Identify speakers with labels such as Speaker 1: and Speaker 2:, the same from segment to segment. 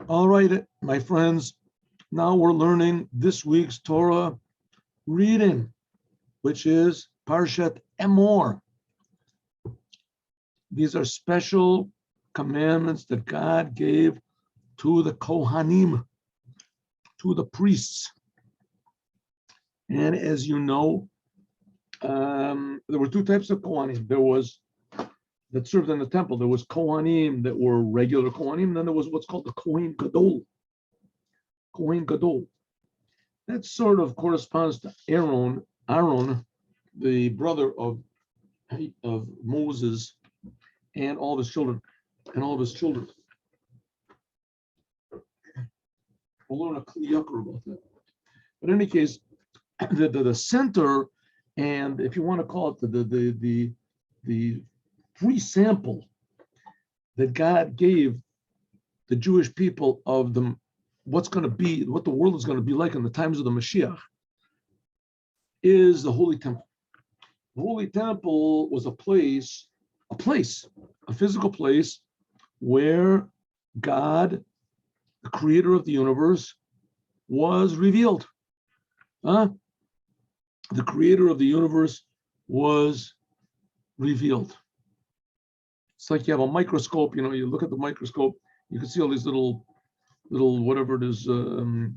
Speaker 1: All right, my friends, now we're learning this week's Torah reading, which is Parshat Emor. These are special commandments that God gave to the Kohanim, to the priests. And as you know, there were two types of Kohanim. There was that served in the temple. There was Kohanim that were regular Kohanim. And then there was what's called the Kohen Gadol. Kohen Gadol. That sort of corresponds to Aaron, the brother of Moses and all of his children. We'll learn a Ykar about that. But in any case, the center, and if you want to call it the free sample that God gave the Jewish people of what's going to be, what the world is going to be like in the times of the Mashiach, is the Holy Temple. The Holy Temple was a physical place where God, the creator of the universe, was revealed. The creator of the universe was revealed. It's like you have a microscope, you look at the microscope, you can see all these little whatever it is, the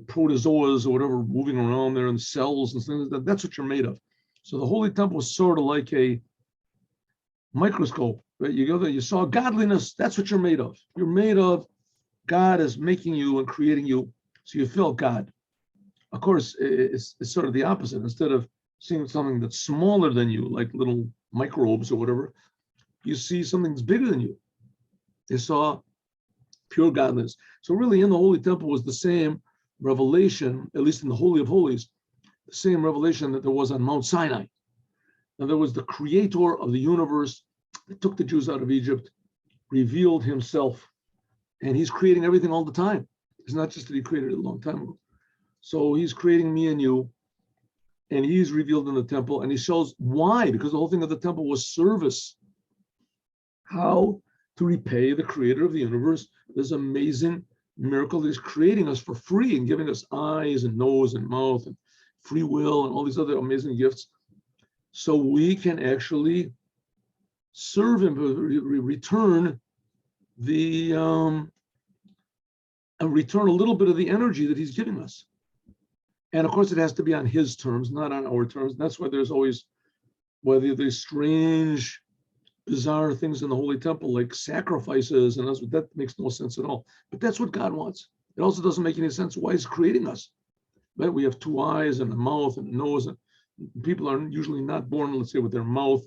Speaker 1: protozoas or whatever moving around there and cells and things like that. That's what you're made of. So the Holy Temple was sort of like a microscope, right? You go there, you saw godliness, that's what you're made of. You're made of, God is making you and creating you, so you feel God. Of course, it's sort of the opposite. Instead of seeing something that's smaller than you, like little microbes or whatever, you see something that's bigger than you. They saw pure godliness. So really in the Holy Temple was the same revelation, at least in the Holy of Holies, the same revelation that there was on Mount Sinai. Now there was the creator of the universe that took the Jews out of Egypt, revealed himself, and he's creating everything all the time. It's not just that he created it a long time ago. So he's creating me and you, and he's revealed in the temple, and he shows why, because the whole thing of the temple was service. How to repay the creator of the universe, this amazing miracle that he's creating us for free and giving us eyes and nose and mouth and free will and all these other amazing gifts, so we can actually serve him, return a little bit of the energy that he's giving us. And of course, it has to be on his terms, not on our terms. That's why there's always, whether there's strange, bizarre things in the Holy Temple, like sacrifices, and that makes no sense at all. But that's what God wants. It also doesn't make any sense why he's creating us. Right? We have two eyes and a mouth and a nose. And people are usually not born, let's say, with their mouth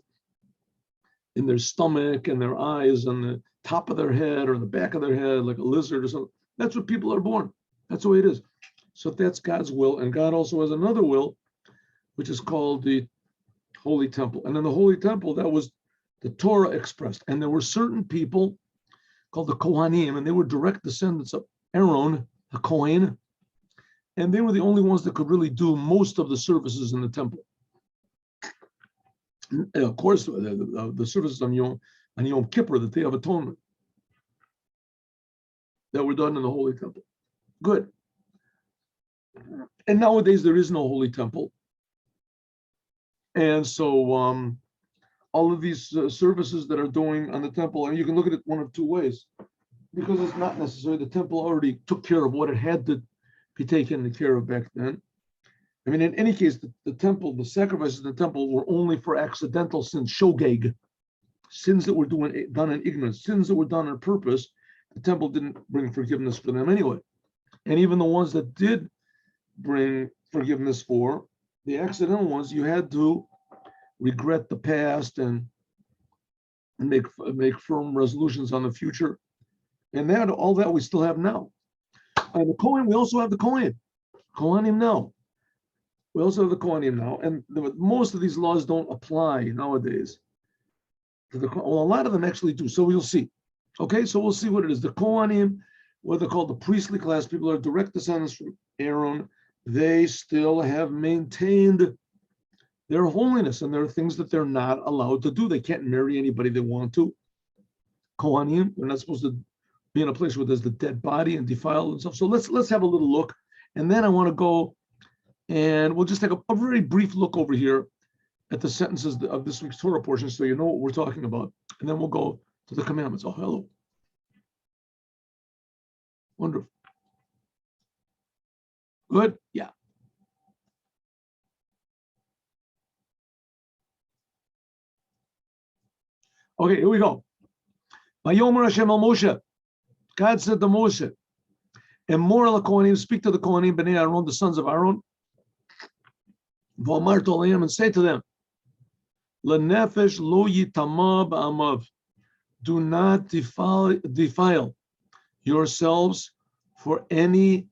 Speaker 1: in their stomach and their eyes on the top of their head or the back of their head, like a lizard or something. That's what people are born. That's the way it is. So that's God's will. And God also has another will, which is called the Holy Temple. And in the Holy Temple, that was the Torah expressed. And there were certain people called the Kohanim, and they were direct descendants of Aaron, the Kohen. And they were the only ones that could really do most of the services in the temple. And of course, the services on Yom Kippur, the Day of Atonement, that were done in the Holy Temple. Good. And nowadays there is no Holy Temple. And so all of these services that are doing on the temple, and you can look at it one of two ways, because it's not necessary. The temple already took care of what it had to be taken care of back then. I mean, in any case, the temple, the sacrifices in the temple were only for accidental sins, shogeg, sins that were done in ignorance, sins that were done on purpose. The temple didn't bring forgiveness for them anyway. And even the ones that did bring forgiveness for, the accidental ones, you had to regret the past and make firm resolutions on the future. And that, all that we still have now. And the Kohen, we also have the Kohanim now. We also have the Kohanim now. And most of these laws don't apply nowadays. Well, a lot of them actually do. So we'll see. Okay, so we'll see what it is. The Kohanim, what they're called the priestly class, people are direct descendants from Aaron. They still have maintained their holiness, and there are things that they're not allowed to do. They can't marry anybody they want to. Kohanim, they're not supposed to be in a place where there's the dead body and defile themselves. So let's have a little look, and then I want to go and we'll just take a very brief look over here at the sentences of this week's Torah portion, so you know what we're talking about, and then we'll go to the commandments. Oh, hello, wonderful, good, yeah. Okay, here we go. Vayomer Hashem al Moshe. God said to Moshe, and more al Kohanim, speak to the Kohanim, bnei Aaron, the sons of Aaron, v'amar toleim, and say to them, lenefesh lo yitama ba'amav, do not defile yourselves for any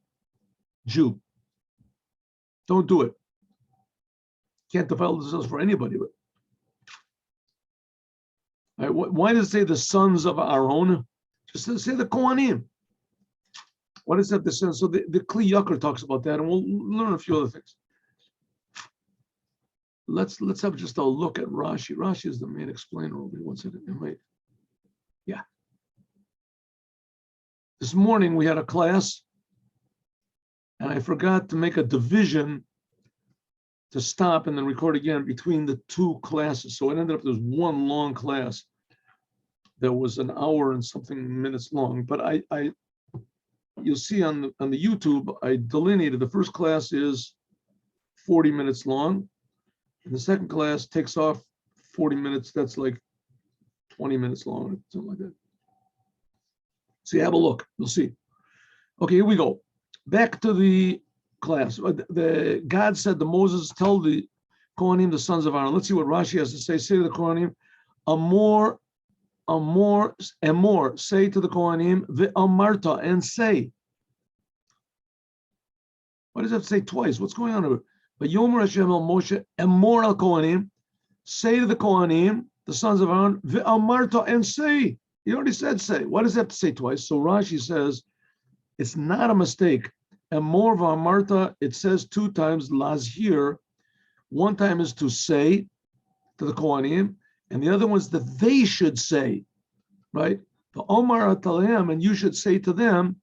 Speaker 1: Jew. Don't do it. Can't defile themselves for anybody. But right, why does it say the sons of Aaron? Just say the Kohanim. What is that? The sense? So the Ykar talks about that, and we'll learn a few other things. Let's have just a look at Rashi. Rashi is the main explainer over here. One second. Wait. Yeah. This morning we had a class, and I forgot to make a division to stop and then record again between the two classes. So it ended up, there was one long class that was an hour and something minutes long. But you'll see on the YouTube, I delineated the first class is 40 minutes long, and the second class takes off 40 minutes. That's like 20 minutes long, something like that. So you have a look, you'll see. Okay, here we go. Back to the class. God said to Moses, tell the Kohanim, the sons of Aaron. Let's see what Rashi has to say. Say to the Kohanim, more, say to the Kohanim, v'amarta, and say. Why does it have to say twice? What's going on here? But Yomer Hashem al Moshe, more al Kohanim, say to the Kohanim, the sons of Aaron, v'amarta, and say. He already said say. Why does it have to say twice? So Rashi says, it's not a mistake. And more of Martha, it says two times lazhir. One time is to say to the Kohanim, and the other one's that they should say, right? The Omar Ataleim, and you should say to them,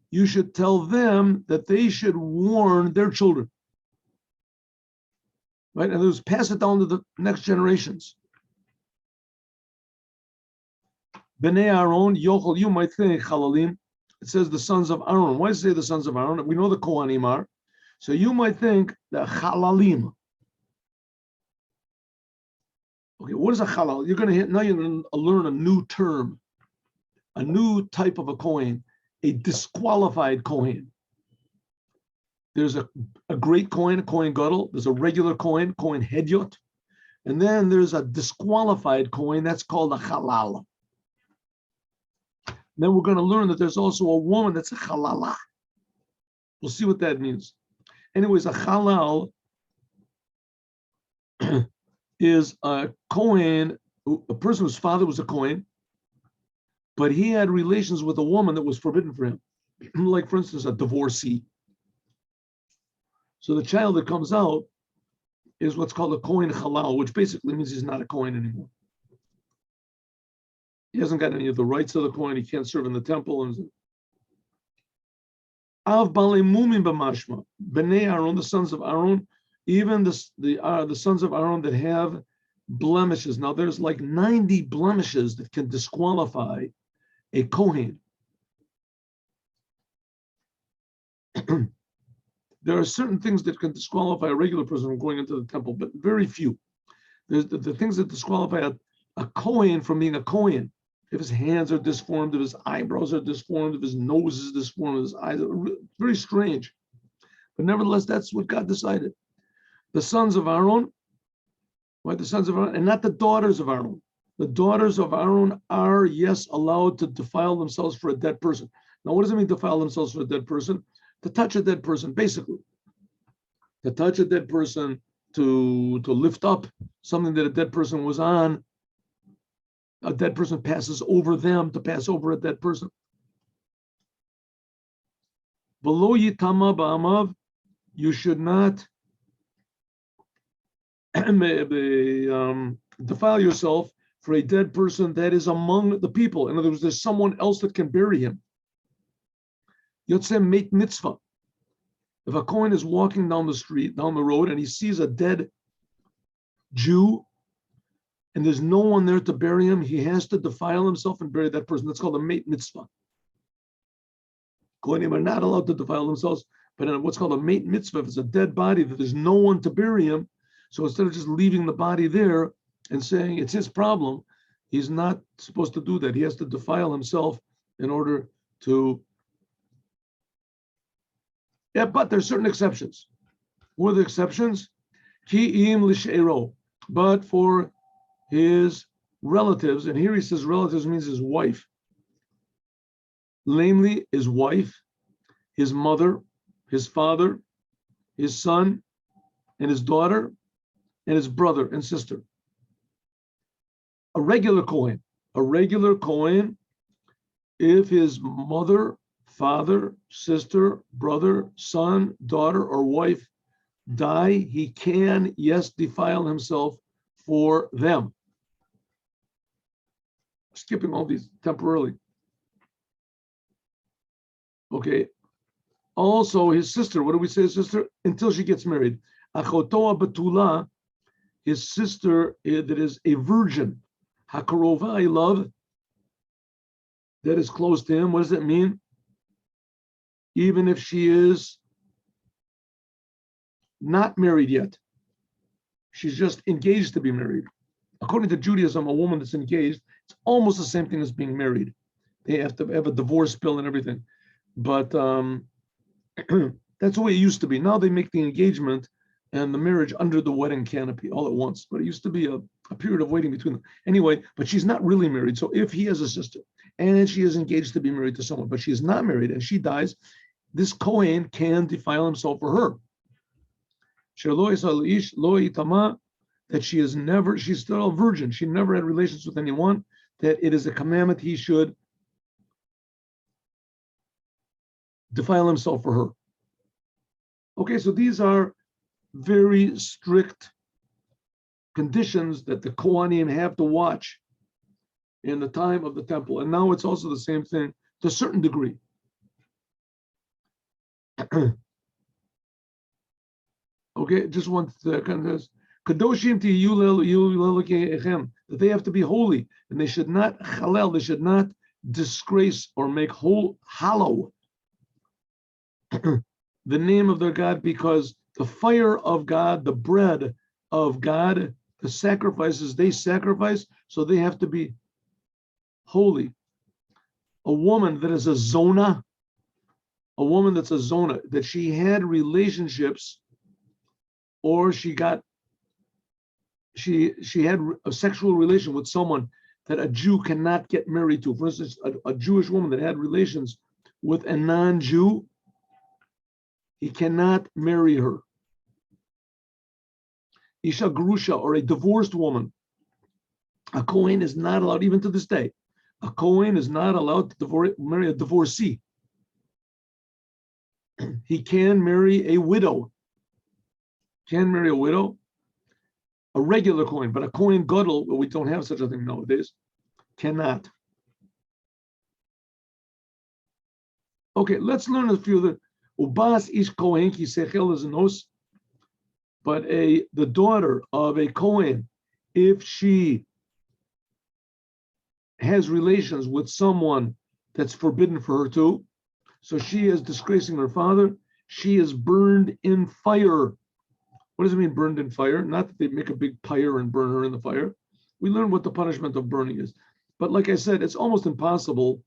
Speaker 1: you should tell them that they should warn their children, right? And it was pass it down to the next generations. Bnei Aaron, Yochel, you might think Chalalim. It says the sons of Aaron. Why does it say the sons of Aaron? We know the Kohanim are. So you might think the Chalalim. Okay, what is a Chalal? You're going to learn a new term, a new type of a Kohen, a disqualified Kohen. There's a great Kohen, a Kohen Gadol. There's a regular Kohen, Kohen Hedyot. And then there's a disqualified Kohen, that's called a Chalal. Then we're going to learn that there's also a woman that's a halala. We'll see what that means. Anyways, a halal is a Kohen, a person whose father was a Kohen, but he had relations with a woman that was forbidden for him. Like, for instance, a divorcee. So the child that comes out is what's called a Kohen halal, which basically means he's not a Kohen anymore. He hasn't got any of the rights of the Kohen. He can't serve in the temple. Av balei mumin b'mashma, bnei Aaron, the sons of Aaron, even the sons of Aaron that have blemishes. Now there's like 90 blemishes that can disqualify a Kohen. There are certain things that can disqualify a regular person from going into the temple, but very few. There's the things that disqualify a Kohen from being a Kohen. If his hands are disformed, if his eyebrows are disformed, if his nose is disformed, if his eyes are very strange. But nevertheless, that's what God decided. The sons of Aaron, right? The sons of Aaron, and not the daughters of Aaron. The daughters of Aaron are, yes, allowed to defile themselves for a dead person. Now, what does it mean, defile themselves for a dead person? To touch a dead person, basically. To touch a dead person, to lift up something that a dead person was on. A dead person passes over them, to pass over a dead person. Below yitama ba'amav, you should not defile yourself for a dead person that is among the people. In other words, there's someone else that can bury him. Yotzeh meit mitzvah. If a Kohen is walking down the street, down the road, and he sees a dead Jew, and there's no one there to bury him, he has to defile himself and bury that person. That's called a meit mitzvah. Kohanim are not allowed to defile themselves, but in what's called a meit mitzvah, if it's a dead body that there's no one to bury him, so instead of just leaving the body there and saying it's his problem, he's not supposed to do that. He has to defile himself in order to. Yeah, but there's certain exceptions. What are the exceptions? Ki'im l'she'ero, but for his relatives, and here he says relatives means his wife. Namely, his wife, his mother, his father, his son, and his daughter, and his brother and sister. A regular Kohen, if his mother, father, sister, brother, son, daughter, or wife die, he can, yes, defile himself for them. Skipping all these temporarily. Okay. Also, his sister, what do we say his sister? Until she gets married. Achotoa Batula, his sister that is a virgin. Hakarova, I love, that is close to him. What does that mean? Even if she is not married yet, she's just engaged to be married. According to Judaism, a woman that's engaged, it's almost the same thing as being married. They have to have a divorce bill and everything. But that's the way it used to be. Now they make the engagement and the marriage under the wedding canopy all at once. But it used to be a period of waiting between them. Anyway, but she's not really married. So if he has a sister and she is engaged to be married to someone, but she is not married and she dies, this Kohen can defile himself for her. That she is never, she's still a virgin. She never had relations with anyone, that it is a commandment he should defile himself for her. Okay, so these are very strict conditions that the Kohanim have to watch in the time of the temple. And now it's also the same thing to a certain degree. Okay, just one second. Kadoshim that they have to be holy, and they should not chalel, they should not disgrace or make hollow the name of their God, because the fire of God, the bread of God, the sacrifices they sacrifice, so they have to be holy. A woman that is a zona, that she had relationships, or she had a sexual relation with someone that a Jew cannot get married to. For instance, a Jewish woman that had relations with a non-Jew, he cannot marry her. Isha Grusha, or a divorced woman, a Kohen is not allowed, even to this day, a Kohen is not allowed to marry a divorcee. He can marry a widow. A regular Kohen, but a Kohen Gadol, we don't have such a thing nowadays, cannot. Okay, let's learn a few of the Ubas ish Kohen ki sechel nos. But the daughter of a Kohen, if she has relations with someone that's forbidden for her to, so she is disgracing her father, she is burned in fire. What does it mean, burned in fire? Not that they make a big pyre and burn her in the fire. We learn what the punishment of burning is. But like I said, it's almost impossible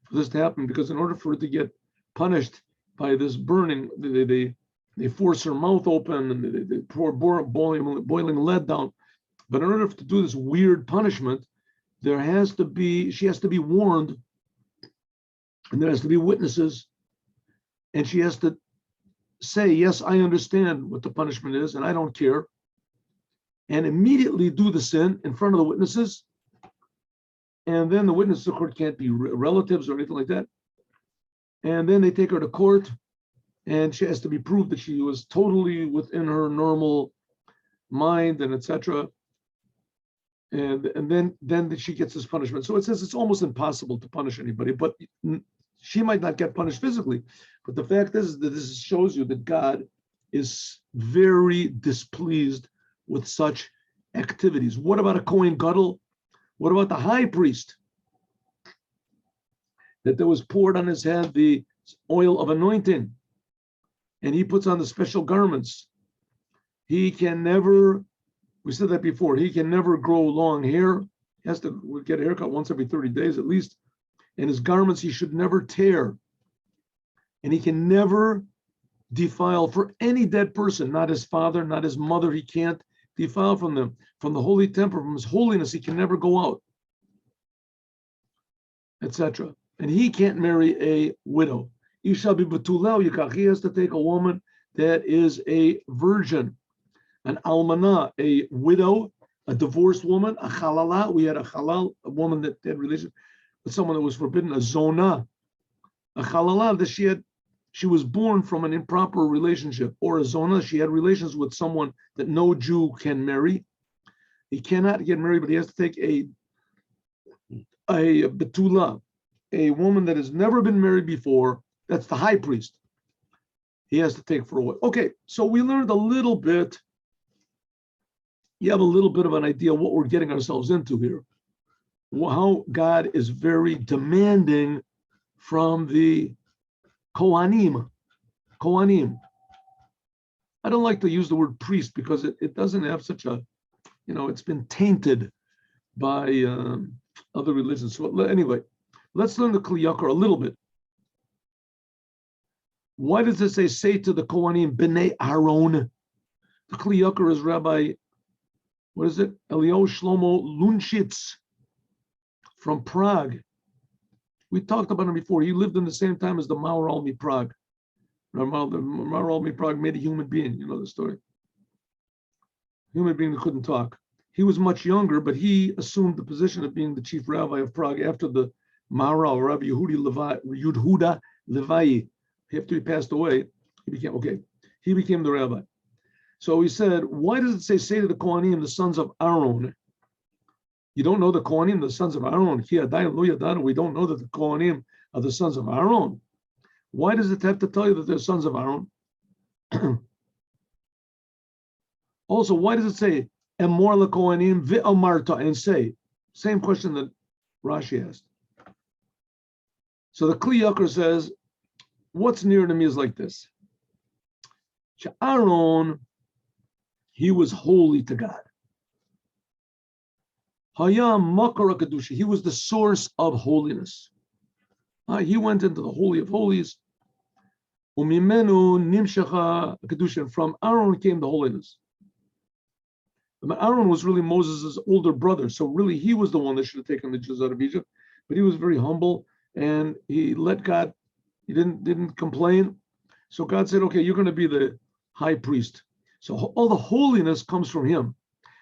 Speaker 1: for this to happen, because in order for her to get punished by this burning, they force her mouth open and they pour boiling lead down. But in order to do this weird punishment, she has to be warned, and there has to be witnesses, and she has to say, yes, I understand what the punishment is, and I don't care, and immediately do the sin in front of the witnesses. And then the witnesses, of course, can't be relatives or anything like that. And then they take her to court, and she has to be proved that she was totally within her normal mind, and etc. and then she gets this punishment. So it says it's almost impossible to punish anybody, but she might not get punished physically. But the fact is that this shows you that God is very displeased with such activities. What about a Kohen Gadol? What about the high priest? That there was poured on his head the oil of anointing, and he puts on the special garments. He can never, we said that before, he can never grow long hair. He has to get a haircut once every 30 days at least. And his garments he should never tear. And he can never defile for any dead person, not his father, not his mother. He can't defile from them. From the holy temple, from his holiness, he can never go out, etc. And he can't marry a widow. He shall be betulel Ykar. He has to take a woman that is a virgin, an almanah, a widow, a divorced woman, a halala. We had a halal, a woman that had relations with someone that was forbidden, a zona, a halala that she was born from an improper relationship, or a zona, she had relations with someone that no Jew can marry. He cannot get married, but he has to take a betula, a woman that has never been married before. That's the high priest. He has to take for a while. Okay, so we learned a little bit. You have a little bit of an idea what we're getting ourselves into here. How God is very demanding from the COHANIM. COHANIM. I don't like to use the word priest because it doesn't have such a, it's been tainted by other religions. So anyway, let's learn the Ykar a little bit. Why does it say to the Kohanim, B'nai Aaron? The Ykar is Rabbi, what is it? Elio Shlomo Lunchitz from Prague. We talked about him before. He lived in the same time as the Maharal Prague. The Maharal Prague made a human being. You know the story. Human being that couldn't talk. He was much younger, but he assumed the position of being the chief rabbi of Prague after the Maharal, Rabbi Yehuda Levi. After he passed away, he became the rabbi. So he said, why does it say to the Kohanim, the sons of Aaron? You don't know the Kohanim, the sons of Aaron. We don't know that the Kohanim are the sons of Aaron. Why does it have to tell you that they're sons of Aaron? Also, why does it say, Emor leKohanim v'amarta, and say? Same question that Rashi asked. So the Ykar says, what's near to me is like this. Aaron, he was holy to God. Hayam Makar Kedusha, he was the source of holiness. He went into the Holy of Holies. Umimenu Nimshacha Kedusha, from Aaron came the holiness. But Aaron was really Moses' older brother, so really he was the one that should have taken the Jews out of Egypt. But he was very humble and he let God. He didn't complain. So God said, okay, you're going to be the high priest. So all the holiness comes from him.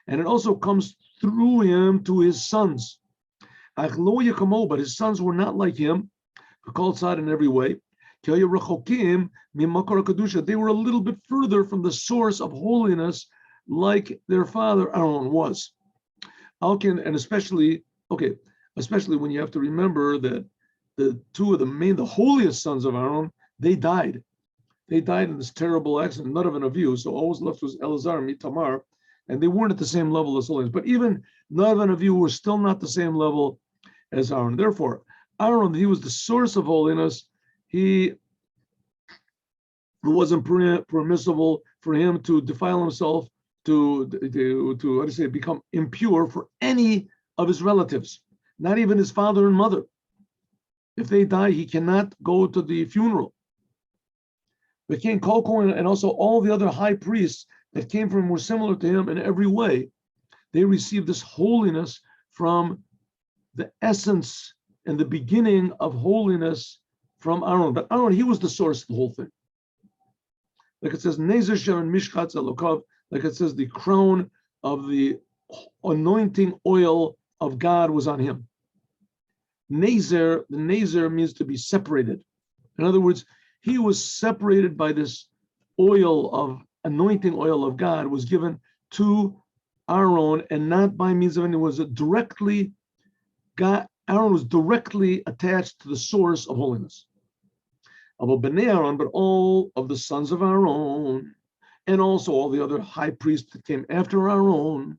Speaker 1: And it also comes through him to his sons. But his sons were not like him, called sad in every way. They were a little bit further from the source of holiness, like their father Aaron was. And especially when you have to remember that the two of the holiest sons of Aaron, they died. They died in this terrible accident, not of an Avihu. So all was left was Elazar and Itamar, and they weren't at the same level as holiness. But even Nadav and Avihu were still not the same level as Aaron. Therefore, Aaron, he was the source of holiness. It wasn't permissible for him to defile himself, to become impure for any of his relatives, not even his father and mother. If they die, he cannot go to the funeral. But King Kolkoin and also all the other high priests that came from him were similar to him in every way. They received this holiness from the essence and the beginning of holiness from Aaron. But Aaron, he was the source of the whole thing. Like it says, Nezer Shem and Mishchatz Elokav, like it says, the crown of the anointing oil of God was on him. Nezer, the Nezer means to be separated. In other words, he was separated by this oil of anointing oil of God was given to Aaron, and not by means of anyone. Was directly God. Aaron was directly attached to the source of holiness. About Bnei Aaron, but all of the sons of Aaron, and also all the other high priests that came after Aaron,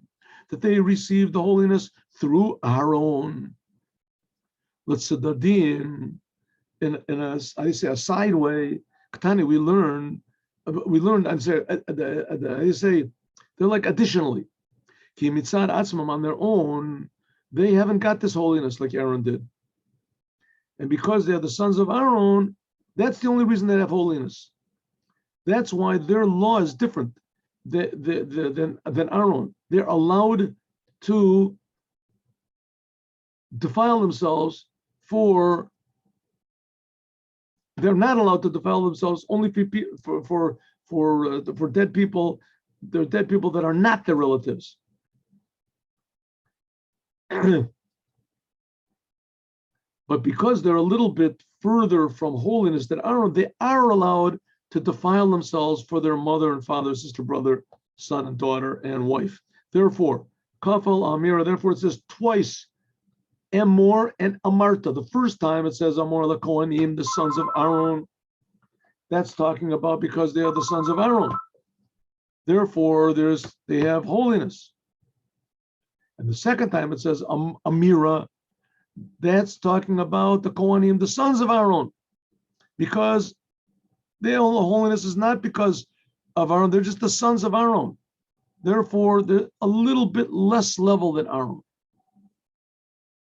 Speaker 1: that they received the holiness through Aaron. Let's say in a side way. Katani, we learned. I say they're like additionally. Ki mitzad atzmam, on their own, they haven't got this holiness like Aaron did, and because they are the sons of Aaron, that's the only reason they have holiness. That's why their law is different than Aaron. They're allowed to defile themselves for. They're not allowed to defile themselves only for dead people. They're dead people that are not their relatives. But because they're a little bit further from holiness than Aaron, they are allowed to defile themselves for their mother and father, sister, brother, son and daughter, and wife. Therefore, Kafal Amira, therefore it says twice, Amor and Amarta. The first time it says Amor LaKohanim, the sons of Aaron. That's talking about because they are the sons of Aaron. Therefore, they have holiness. And the second time it says Amira, that's talking about the Kohanim, the sons of Aaron, because their holiness is not because of Aaron, they're just the sons of Aaron. Therefore, they're a little bit less level than Aaron.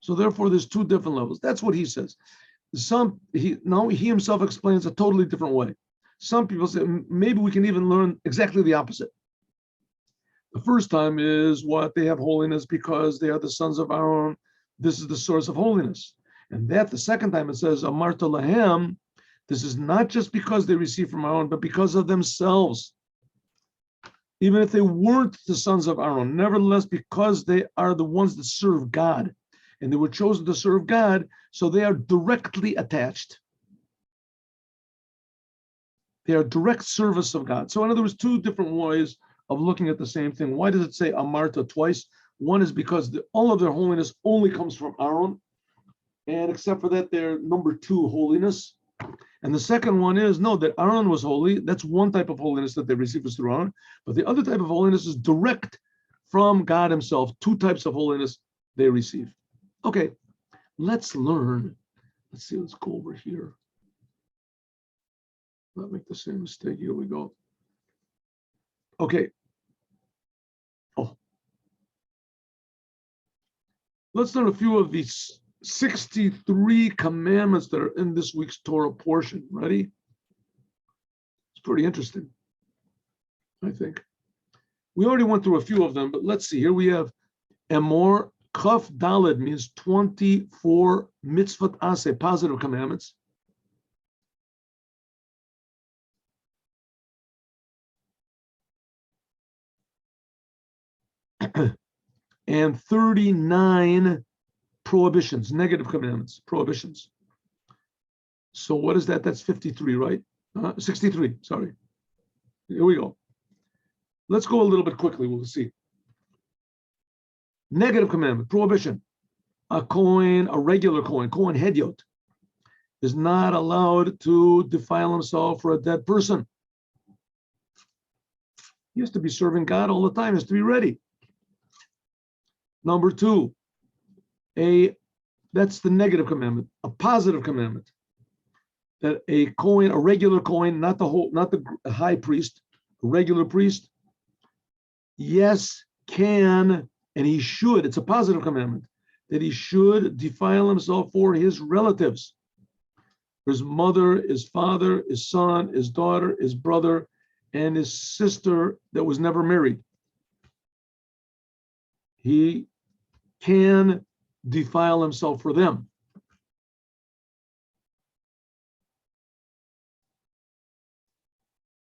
Speaker 1: So therefore, there's two different levels. That's what he says. He himself explains a totally different way. Some people say maybe we can even learn exactly the opposite. The first time is what they have holiness because they are the sons of Aaron. This is the source of holiness. And that the second time it says Amarta Lahem, this is not just because they receive from Aaron, but because of themselves. Even if they weren't the sons of Aaron, nevertheless, because they are the ones that serve God, and they were chosen to serve God, so they are directly attached. They are direct service of God. So in other words, two different ways of looking at the same thing. Why does it say Amarta twice? One is because all of their holiness only comes from Aaron, and except for that, they're number two holiness. And the second one is, no, that Aaron was holy. That's one type of holiness that they receive was through Aaron. But the other type of holiness is direct from God himself. Two types of holiness they receive. Okay, let's learn. Let's see, let's go over here. Not make the same mistake. Here we go. Okay. Oh. Let's learn a few of these 63 commandments that are in this week's Torah portion. Ready? It's pretty interesting, I think. We already went through a few of them, but let's see. Here we have Emor. Kaf Daled means 24 mitzvot aseh, positive commandments. And 39 prohibitions, negative commandments, prohibitions. So what is that? That's 53, right? 63, sorry. Here we go. Let's go a little bit quickly, we'll see. Negative commandment, prohibition. A Kohen, a regular Kohen Hedyot, is not allowed to defile himself for a dead person. He has to be serving God all the time, he has to be ready. Number two, that's the negative commandment. A positive commandment, that a Kohen, a regular Kohen, not the high priest, a regular priest, yes, can, and he should, it's a positive commandment, that he should defile himself for his relatives. His mother, his father, his son, his daughter, his brother, and his sister that was never married. He can defile himself for them.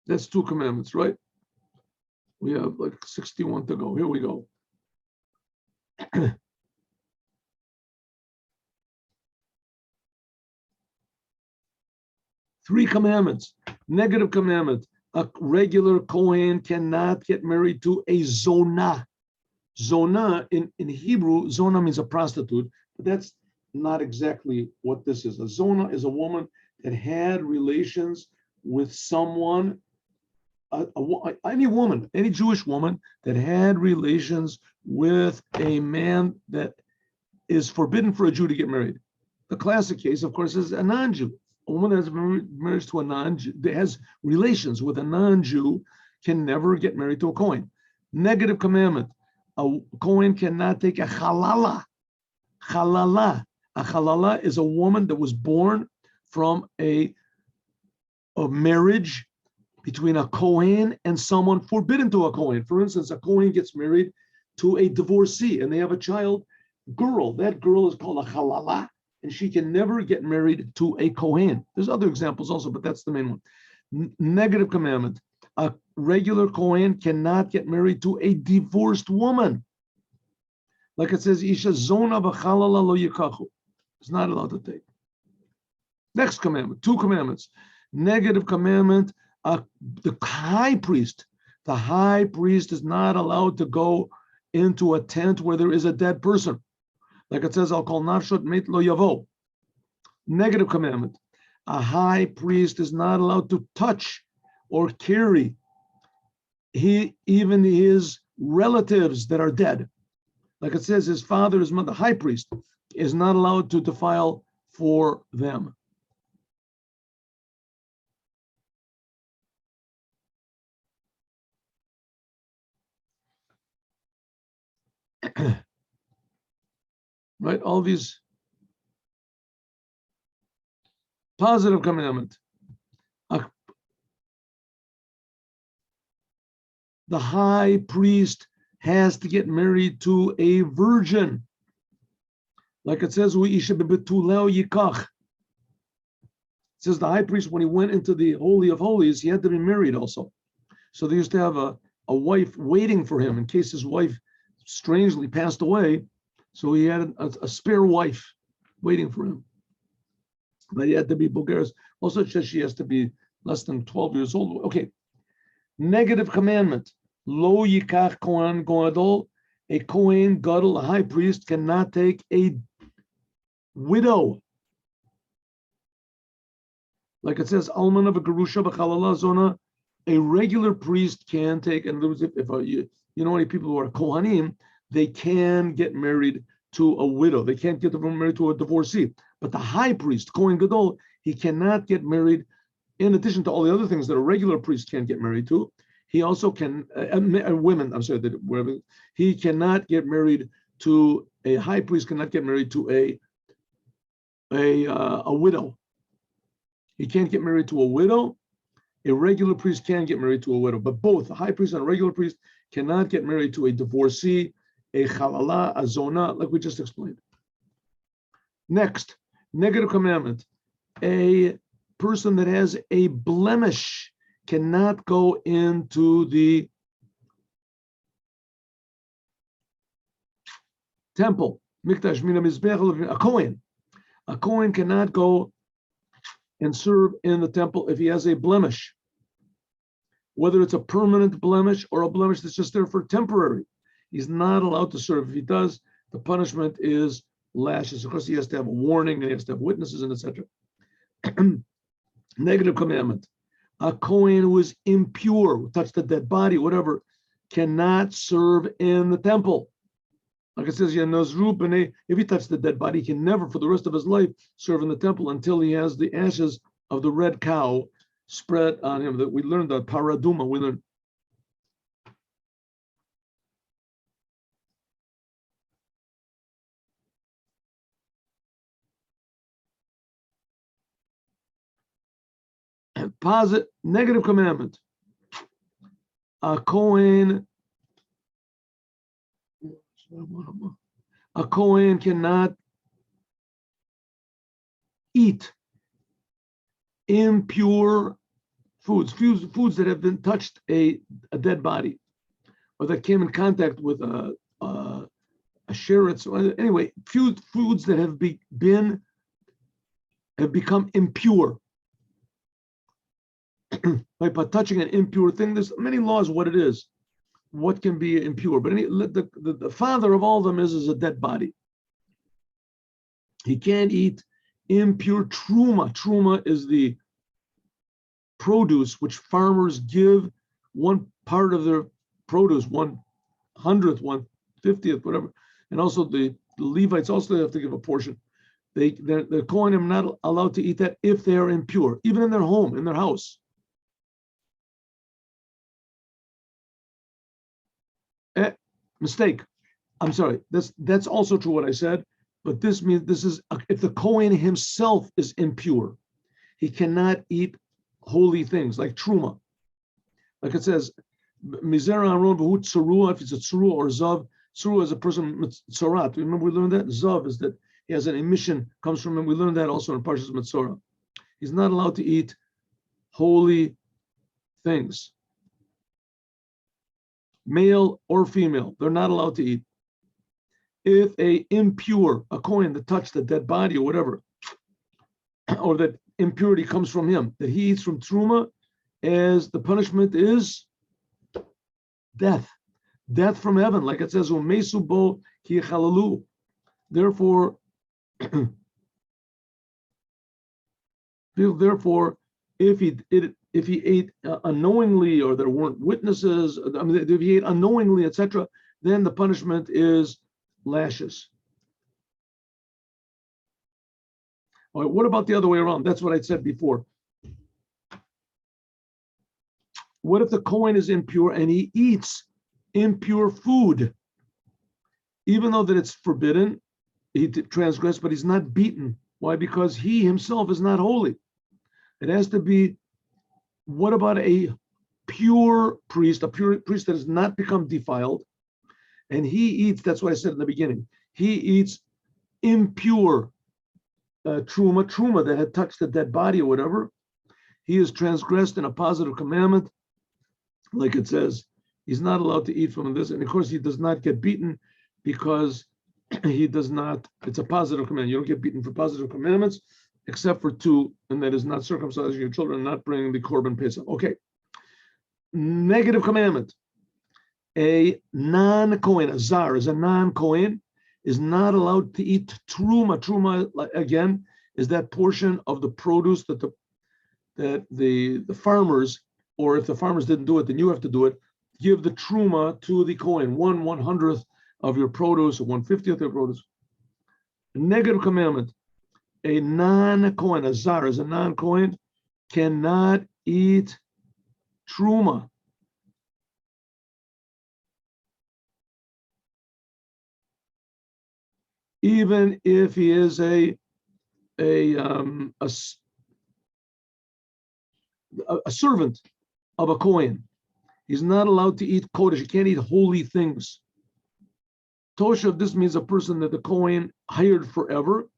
Speaker 1: That's two commandments, right? We have like 61 to go. Here we go. Three commandments. Negative commandment. A regular Kohen cannot get married to a zonah. Zona, in Hebrew, zona means a prostitute, but that's not exactly what this is. A zona is a woman that had relations with someone, any woman, any Jewish woman that had relations with a man that is forbidden for a Jew to get married. The classic case, of course, is a non-Jew. A woman that has married to a non-Jew, that has relations with a non-Jew, can never get married to a Kohen. Negative commandment. A Kohen cannot take a halala. Halala. A halala is a woman that was born from a marriage between a Kohen and someone forbidden to a Kohen. For instance, a Kohen gets married to a divorcee and they have a child, girl. That girl is called a halala, and she can never get married to a Kohen. There's other examples also, but that's the main one. Negative commandment. A regular Kohen cannot get married to a divorced woman. Like it says, Isha zona b'chalala lo yikachu. It's not allowed to take. Next commandment, 2 commandments. Negative commandment, the high priest. The high priest is not allowed to go into a tent where there is a dead person. Like it says, I'll call nafshot meit lo yavo. Negative commandment. A high priest is not allowed to touch or carry even his relatives that are dead. Like it says, his father, his mother, the high priest, is not allowed to defile for them. Right? All these positive commandment. The high priest has to get married to a virgin. Like it says, Ykar. It says the high priest, when he went into the Holy of Holies, he had to be married also. So they used to have a wife waiting for him in case his wife strangely passed away. So he had a spare wife waiting for him. But he had to be Bulgarian. Also, it says she has to be less than 12 years old. Okay. Negative commandment. Lo yikach kohen gadol. A kohen gadol, a high priest, cannot take a widow. Like it says, alman of a gerusha b'chalala zona. A regular priest can take, and if you know any people who are kohanim, they can get married to a widow. They can't get married to a divorcee. But the high priest, kohen gadol, he cannot get married. In addition to all the other things that a regular priest can't get married to, he also can, women, I'm sorry, he cannot get married to, a high priest cannot get married to a widow. He can't get married to a widow. A regular priest can get married to a widow, but both a high priest and a regular priest cannot get married to a divorcee, a halala, a zona, like we just explained. Next, negative commandment. A person that has a blemish cannot go into the temple. Mikdash mina mizbech, a Kohen. A Kohen cannot go and serve in the temple if he has a blemish, whether it's a permanent blemish or a blemish that's just there for temporary. He's not allowed to serve. If he does, the punishment is lashes. Of course, he has to have a warning and he has to have witnesses and etc. Negative commandment. A Kohen who is impure, touched a dead body, whatever, cannot serve in the temple. Like it says, if he touched the dead body, he can never, for the rest of his life, serve in the temple until he has the ashes of the red cow spread on him. That we learned the paraduma. We learned. Negative commandment. A Kohen cannot eat impure foods that have been touched a dead body, or that came in contact with a sheretz. Anyway, foods that have become impure. By touching an impure thing, there's many laws what it is. what can be impure. But the father of all of them is a dead body. He can't eat impure truma. Truma is the produce which farmers give one part of their produce, 1/100th, 1/50th, whatever. And also the Levites also have to give a portion. The Kohanim are not allowed to eat that if they are impure, even in their home, in their house. Mistake. I'm sorry. That's also true what I said, but this means this is if the Kohen himself is impure, he cannot eat holy things like truma. Like it says, Mizera Aron v'hu tzarua, if it's a tzarua or zav. Tzarua is a person mitzorat. Remember we learned that? Zav is that he has an emission, comes from him. We learned that also in Parshas Mitzorah. He's not allowed to eat holy things. Male or female, they're not allowed to eat. If a Kohen that touched a dead body or whatever, or that impurity comes from him, that he eats from truma, as the punishment is death from heaven, like it says, "Umesubo ki chalalu." Therefore, if he ate unknowingly, or there weren't witnesses, if he ate unknowingly, etc., then the punishment is lashes. All right, what about the other way around? That's what I said before. What if the Kohen is impure and he eats impure food? Even though that it's forbidden, he transgressed, but he's not beaten. Why? Because he himself is not holy. It has to be, what about a pure priest that has not become defiled, and he eats, that's what I said in the beginning, he eats impure truma that had touched the dead body or whatever, he is transgressed in a positive commandment, like it says, he's not allowed to eat from this, and of course he does not get beaten because he does not, it's a positive command. You don't get beaten for positive commandments, except for two, and that is not circumcising your children, not bringing the korban pesach. Okay. Negative commandment. A non-Kohen, a zar, is a non-Kohen, is not allowed to eat truma. Truma, again, is that portion of the produce that the farmers, or if the farmers didn't do it, then you have to do it, give the truma to the Kohen, 1/100th of your produce, or 1/50th of your produce. A negative commandment. A non-Kohen, a zar, is a non-Kohen, cannot eat truma. Even if he is a servant of a Kohen, he's not allowed to eat kodesh. He can't eat holy things. Toshav, this means a person that the Kohen hired forever,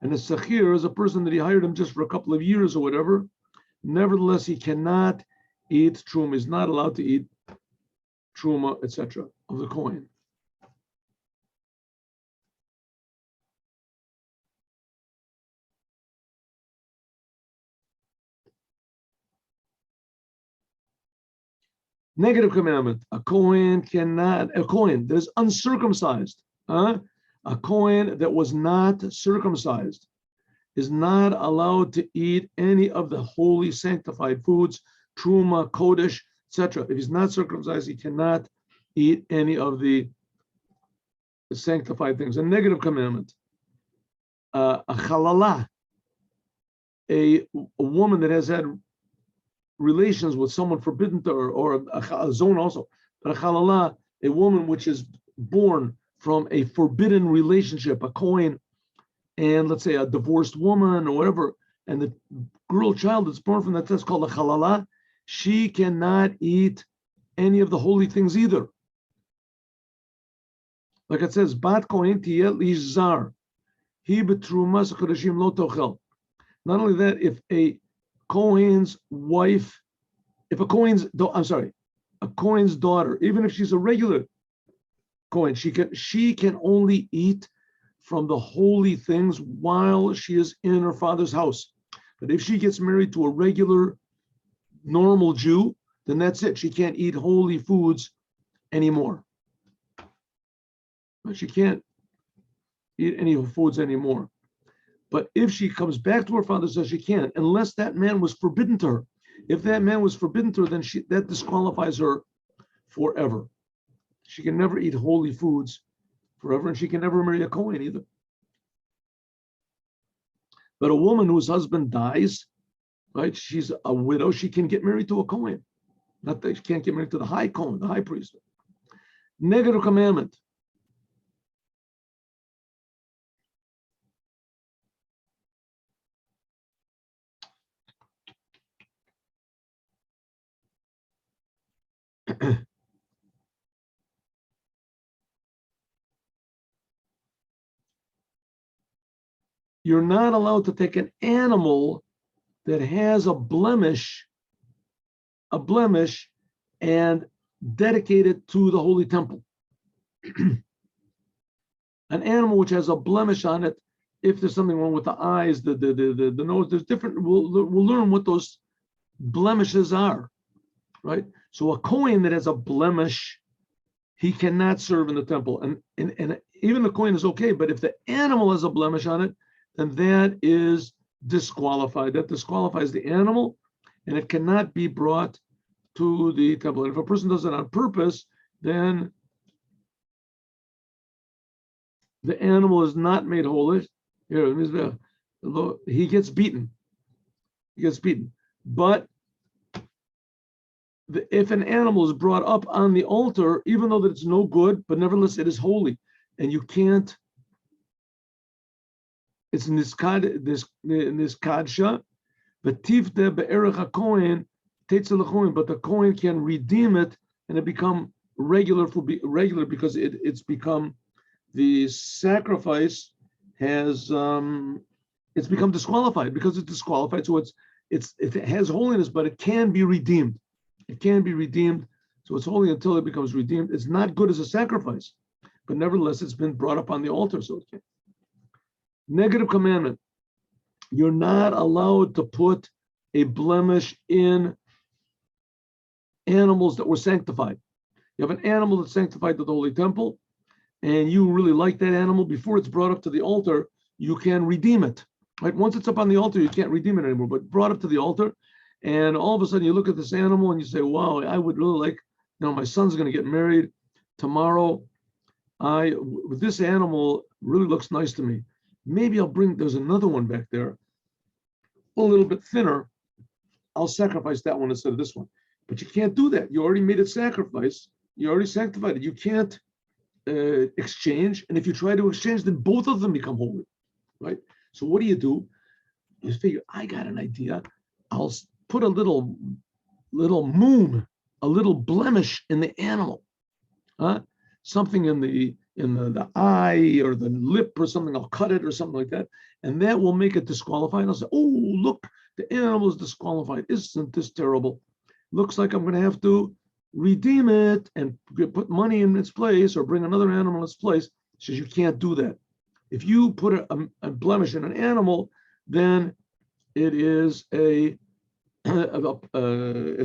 Speaker 1: and a Sachir is a person that he hired him just for a couple of years or whatever. Nevertheless, he cannot eat truma. He's not allowed to eat truma, etc., of the Kohen. Negative commandment. A Kohen that is uncircumcised, a Kohen that was not circumcised is not allowed to eat any of the holy sanctified foods, truma, kodesh, etc. If he's not circumcised, he cannot eat any of the sanctified things. A negative commandment. A chalala, a woman that has had relations with someone forbidden to her, or a zone also, but a chalala, a woman which is born from a forbidden relationship, a Kohen, and let's say a divorced woman or whatever, and the girl child that's born from that's called a chalala, she cannot eat any of the holy things either. Like it says, Bat Kohen tiyeh lish zar, he betrumas kodashim lo tochel. Not only that, if a Kohen's wife, a Kohen's daughter, even if she's a regular Kohen, she can only eat from the holy things while she is in her father's house. But if she gets married to a regular, normal Jew, then that's it. She can't eat holy foods anymore. She can't eat any foods anymore. But if she comes back to her father, says she can, unless that man was forbidden to her. If that man was forbidden to her, then that disqualifies her forever. She can never eat holy foods forever, and she can never marry a Kohen either. But a woman whose husband dies, right? She's a widow. She can get married to a Kohen. Not that she can't get married to the high Kohen, the high priest. Negative commandment. You're not allowed to take an animal that has a blemish, and dedicate it to the holy temple. An animal which has a blemish on it, if there's something wrong with the eyes, the nose, there's different, we'll learn what those blemishes are, right? So a Kohen that has a blemish, he cannot serve in the temple. And even the Kohen is okay, but if the animal has a blemish on it, then that is disqualified. That disqualifies the animal, and it cannot be brought to the temple. And if a person does it on purpose, then the animal is not made holy. Here, he gets beaten. But if an animal is brought up on the altar, even though that it's no good, but nevertheless it is holy, and you can't. It's in this kadsha, but tifte be'erech hakohen teitzel lechohen, but the kohen can redeem it and it become regular because it's become, the sacrifice has it's become disqualified because it's disqualified. So it has holiness, but it can be redeemed. It can be redeemed. So it's holy until it becomes redeemed. It's not good as a sacrifice, but nevertheless it's been brought up on the altar, so it can. Negative commandment. You're not allowed to put a blemish in animals that were sanctified. You have an animal that's sanctified to the holy temple, and you really like that animal. Before it's brought up to the altar, you can redeem it. Right? Once it's up on the altar, you can't redeem it anymore, but brought up to the altar, and all of a sudden you look at this animal and you say, wow, I would really like, my son's going to get married tomorrow. This animal really looks nice to me. Maybe there's another one back there, a little bit thinner. I'll sacrifice that one instead of this one. But you can't do that. You already made a sacrifice. You already sanctified it. You can't exchange. And if you try to exchange, then both of them become holy, right? So what do? You figure, I got an idea. I'll put a little moon, a little blemish in the animal, something in the eye or the lip or something. I'll cut it or something like that, and that will make it disqualified. And I'll say, oh, look, the animal is disqualified. Isn't this terrible? Looks like I'm going to have to redeem it and put money in its place or bring another animal in its place. She says you can't do that. If you put a blemish in an animal, then it is it's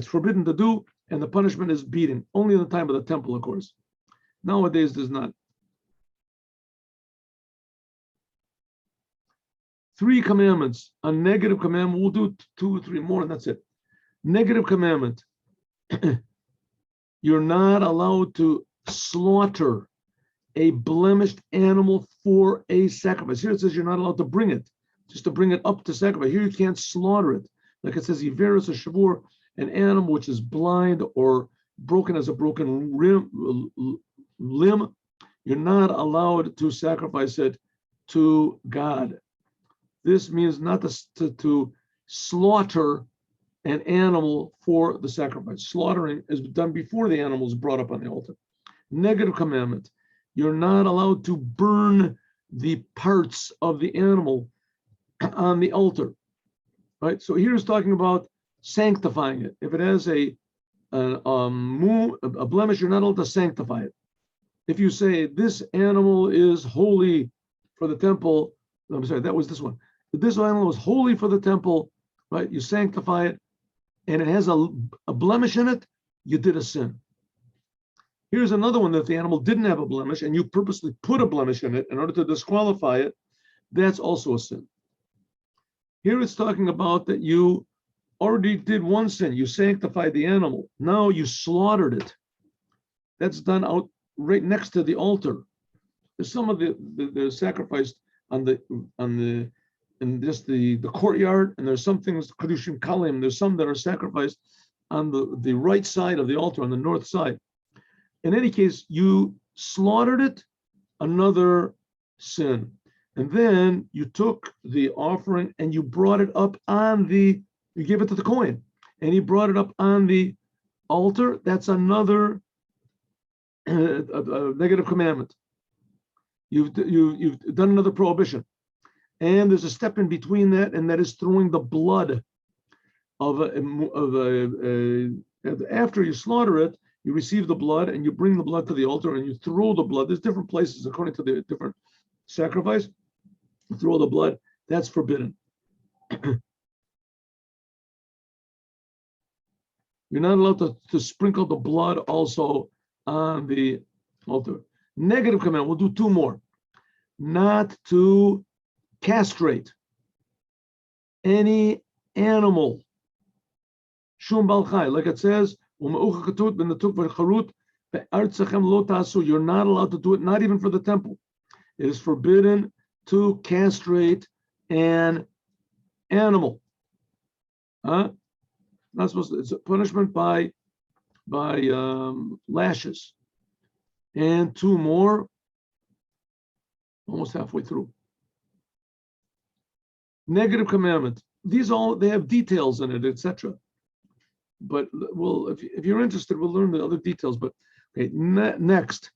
Speaker 1: forbidden to do, and the punishment is beating. Only in the time of the temple, of course. Nowadays, there's not. 3 commandments. A negative commandment. We'll do 2 or 3 more, and that's it. Negative commandment. You're not allowed to slaughter a blemished animal for a sacrifice. Here it says you're not allowed to bring it, just to bring it up to sacrifice. Here you can't slaughter it. Like it says, Iveris or Shavur, an animal which is blind or broken, as a broken limb. You're not allowed to sacrifice it to God. This means not to slaughter an animal for the sacrifice. Slaughtering is done before the animal is brought up on the altar. Negative commandment. You're not allowed to burn the parts of the animal on the altar. Right? So here is talking about sanctifying it. If it has a blemish, you're not allowed to sanctify it. If you say this animal is holy for the temple, I'm sorry, that was this one. This animal is holy for the temple, right? You sanctify it, and it has a blemish in it, you did a sin. Here's another one that the animal didn't have a blemish and you purposely put a blemish in it in order to disqualify it. That's also a sin. Here it's talking about that you already did one sin. You sanctified the animal. Now you slaughtered it. That's done out right next to the altar. There's some of they're sacrificed in just the courtyard, and there's some things kedushim kalim. There's some that are sacrificed on the right side of the altar, on the north side. In any case, you slaughtered it, another sin. And then you took the offering and you brought it up you gave it to the Kohen, and he brought it up on the altar. That's another negative commandment. You've done another prohibition. And there's a step in between that, and that is throwing the blood after you slaughter it, you receive the blood and you bring the blood to the altar and you throw the blood. There's different places according to the different sacrifice. You throw the blood. That's forbidden. You're not allowed to sprinkle the blood also on the altar. Negative command. We'll do two more. Not to castrate any animal. Shum balchai, like it says, you're not allowed to do it, not even for the temple. It is forbidden to castrate an animal. Not supposed to. It's a punishment by lashes. And two more, almost halfway through. Negative commandment. These they have details in it, etc. But if you're interested, we'll learn the other details. But okay, next,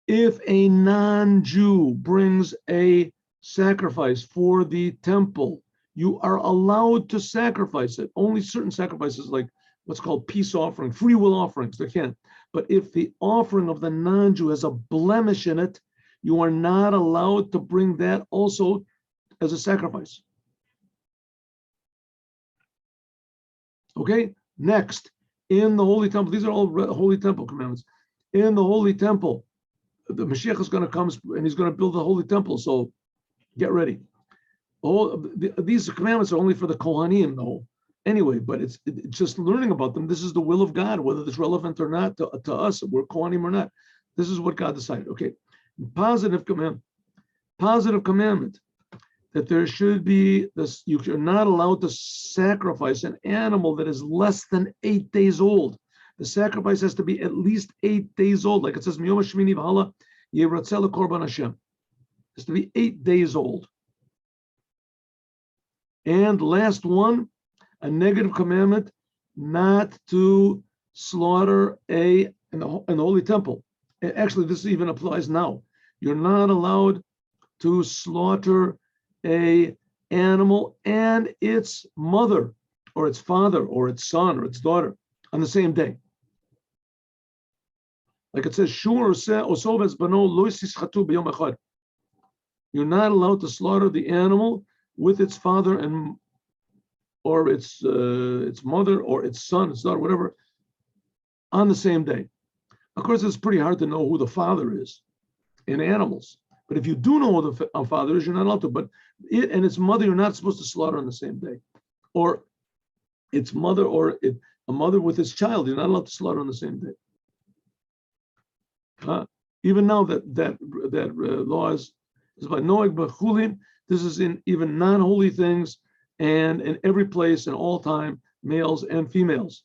Speaker 1: if a non-Jew brings a sacrifice for the temple, you are allowed to sacrifice it. Only certain sacrifices, like what's called peace offering, free will offerings, they can't. But if the offering of the non-Jew has a blemish in it, you are not allowed to bring that also as a sacrifice. Okay, next, in the Holy Temple, these are all Holy Temple commandments. In the Holy Temple, the Mashiach is going to come and he's going to build the Holy Temple, so get ready. These commandments are only for the Kohanim, though. Anyway, but it's just learning about them. This is the will of God, whether it's relevant or not to us, we're Kohanim or not. This is what God decided. Okay, positive commandment, that there should be this, you're not allowed to sacrifice an animal that is less than 8 days old. The sacrifice has to be at least 8 days old. Like it says, Miyom Hashmini v'hala yiratzeh lekorban Hashem. It has to be 8 days old. And last one, a negative commandment, not to slaughter in the Holy Temple. Actually, this even applies now. You're not allowed to slaughter a animal and its mother or its father or its son or its daughter on the same day. Like it says, you're not allowed to slaughter the animal with its father or its mother or its son, its daughter, whatever, on the same day. Of course, it's pretty hard to know who the father is in animals. But if you do know who the father is, you're not allowed to. But it and its mother, you're not supposed to slaughter on the same day. Or its mother or a mother with its child, you're not allowed to slaughter on the same day. Even now that law is by noeg b'chulin. This is in even non-holy things and in every place and all time, males and females.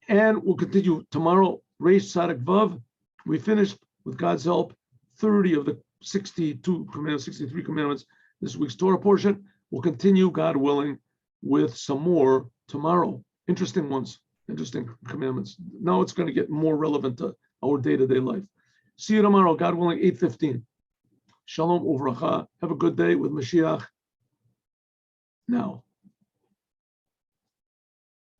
Speaker 1: And we'll continue tomorrow. Reish Tzadik Vav. We finished with God's help 30 of the 62 commandments, 63 commandments. This week's Torah portion. We'll continue, God willing, with some more tomorrow. Interesting ones, interesting commandments. Now it's going to get more relevant to our day-to-day life. See you tomorrow, God willing, 8:15. Shalom uvracha. Have a good day with Mashiach now.